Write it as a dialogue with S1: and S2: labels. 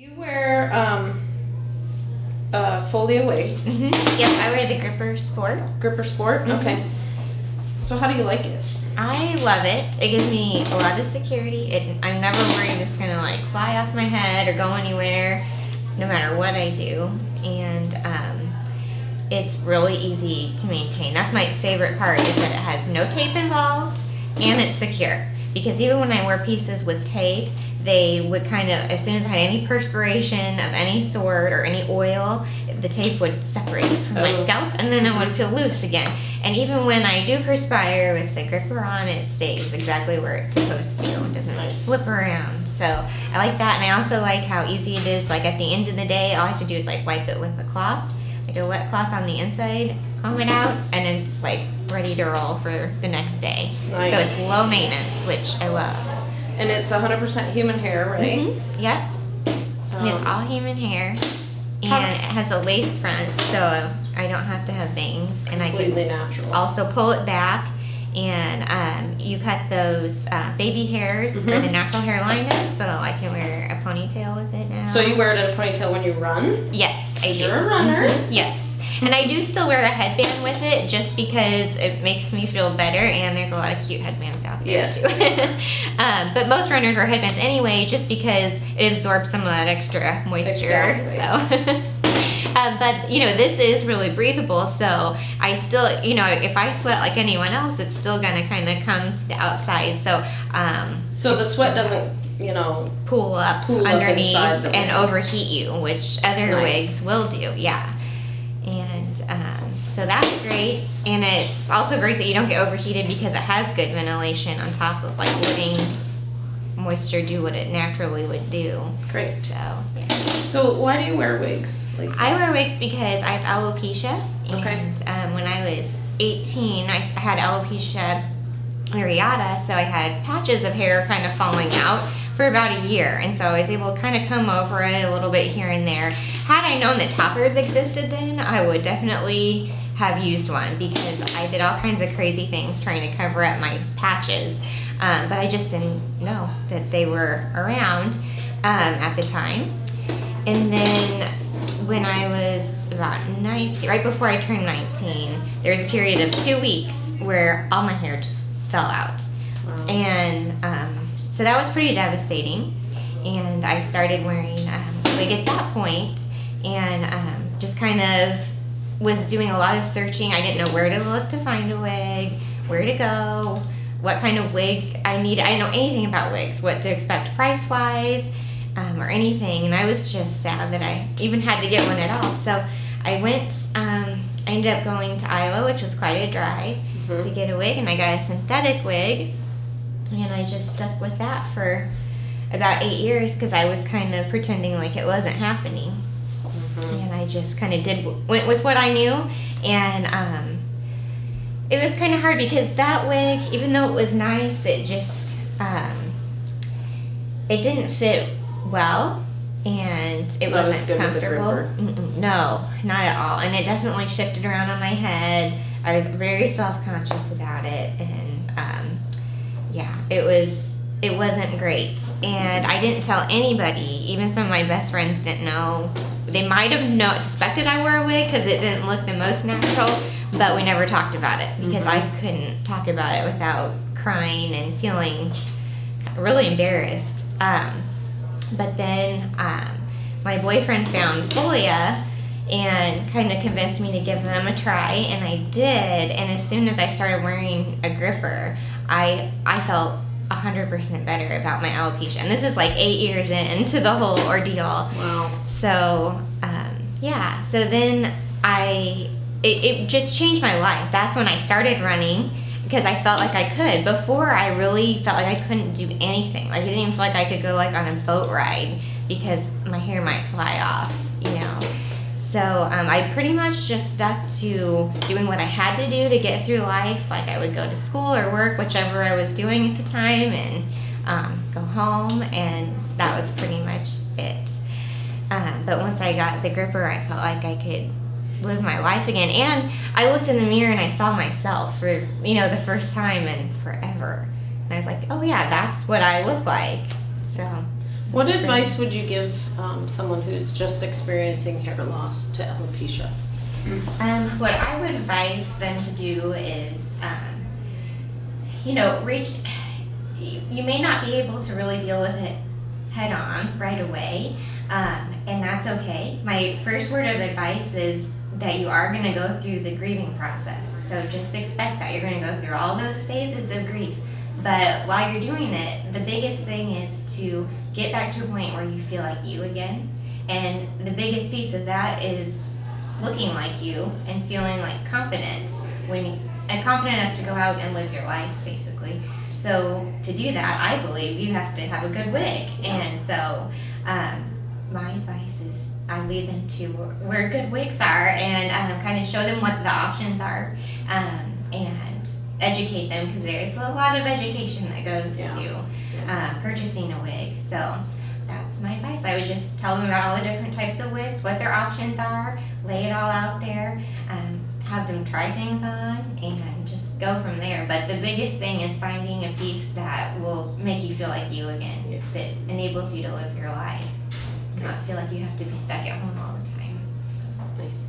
S1: You wear a folio wig.
S2: Yes, I wear the Gripper Sport.
S1: Gripper Sport? Okay. So how do you like it?
S2: I love it. It gives me a lot of security. I'm never worried it's going to like fly off my head or go anywhere, no matter what I do. And it's really easy to maintain. That's my favorite part, is that it has no tape involved and it's secure. Because even when I wear pieces with tape, they would kind of, as soon as I had any perspiration of any sort or any oil, the tape would separate it from my scalp and then it would feel loose again. And even when I do perspire with the gripper on, it stays exactly where it's supposed to. It doesn't slip around. So I like that. And I also like how easy it is. Like at the end of the day, all I have to do is like wipe it with a cloth, like a wet cloth on the inside, comb it out, and it's like ready to roll for the next day.
S1: Nice.
S2: So it's low maintenance, which I love.
S1: And it's 100% human hair, right?
S2: Yep. It's all human hair. And it has a lace front, so I don't have to have bangs. And I
S1: Completely
S2: can
S1: natural.
S2: also pull it back. And you cut those baby hairs or the natural hairline in, so I can wear a ponytail with it now.
S1: So you wear it in a ponytail when you run?
S2: Yes, I do.
S1: You're a runner?
S2: Yes. And I do still wear a headband with it just because it makes me feel better, and there's a lot of cute headbands out there
S1: Yes.
S2: too. But most runners wear headbands anyway just because it absorbs some of that extra moisture.
S1: Exactly.
S2: So. But, this is really breathable, so I still, if I sweat like anyone else, it's still going to kind of come to the outside. So,
S1: So the sweat doesn't,
S2: pull up
S1: Pool up
S2: underneath
S1: inside the
S2: and
S1: wig.
S2: overheat you, which other wigs will do, yeah. And so that's great. And it's also great that you don't get overheated because it has good ventilation on top of like letting moisture do what it naturally would do.
S1: Great.
S2: So, yeah.
S1: So why do you wear wigs, Lisa?
S2: I wear wigs because I have alopecia.
S1: Okay.
S2: And when I was 18, I had alopecia areata, so I had patches of hair kind of falling out for about a year. And so I was able to kind of come over it a little bit here and there. Had I known that toppers existed then, I would definitely have used one because I did all kinds of crazy things trying to cover up my patches. But I just didn't know that they were around at the time. And then when I was about 19, right before I turned 19, there was a period of 2 weeks where all my hair just fell out.
S1: Wow.
S2: And so that was pretty devastating. And I started wearing a wig at that point and just kind of was doing a lot of searching. I didn't know where to look to find a wig, where to go, what kind of wig I needed. I didn't know anything about wigs, what to expect price-wise, or anything. And I was just sad that I even had to get one at all. So I went, I ended up going to Iowa, which was quite a drive, to get a wig. And I got a synthetic wig. And I just stuck with that for about 8 years because I was kind of pretending like it wasn't happening. And I just kind of went with what I knew. And it was kind of hard because that wig, even though it was nice, it just, it didn't fit well. And it
S1: Not as
S2: wasn't
S1: good as the
S2: comfortable.
S1: gripper.
S2: No, not at all. And it definitely shifted around on my head. I was very self-conscious about it. And it wasn't great. And I didn't tell anybody. Even some of my best friends didn't know. They might have suspected I wore a wig because it didn't look the most natural, but we never talked about it because I couldn't talk about it without crying and feeling really embarrassed. But then my boyfriend found Folia and kind of convinced me to give them a try, and I did. And as soon as I started wearing a gripper, I felt 100% better about my alopecia. And this is like 8 years into the whole ordeal.
S1: Wow.
S2: So, yeah. So then it just changed my life. That's when I started running because I felt like I could. Before, I really felt like I couldn't do anything. Like, I didn't even feel like I could go, like, on a boat ride because my hair might fly off, So, I pretty much just stuck to doing what I had to do to get through life. Like, I would go to school or work, whichever I was doing at the time, and go home, and that was pretty much it. But once I got the gripper, I felt like I could live my life again. And I looked in the mirror and I saw myself for, the first time in forever. And I was like, oh yeah, that's what I look like. So
S1: What advice would you give someone who's just experiencing hair loss to alopecia?
S2: What I would advise them to do is, you may not be able to really deal with it head on right away, and that's okay. My first word of advice is that you are going to go through the grieving process. So just expect that you're going to go through all those phases of grief. But while you're doing it, the biggest thing is to get back to a point where you feel like you again. And the biggest piece of that is looking like you and feeling like confident confident enough to go out and live your life, basically. So to do that, I believe you have to have a good wig. And so my advice is I lead them to where good wigs are and kind of show them what the options are and educate them, because there's a lot of education that goes to purchasing a wig. So that's my advice. I would just tell them about all the different types of wigs, what their options are, lay it all out there, have them try things on, and just go from there. But the biggest thing is finding a piece that will make you feel like you again, that enables you to live your life, not feel like you have to be stuck at home all the time. So.
S1: Nice.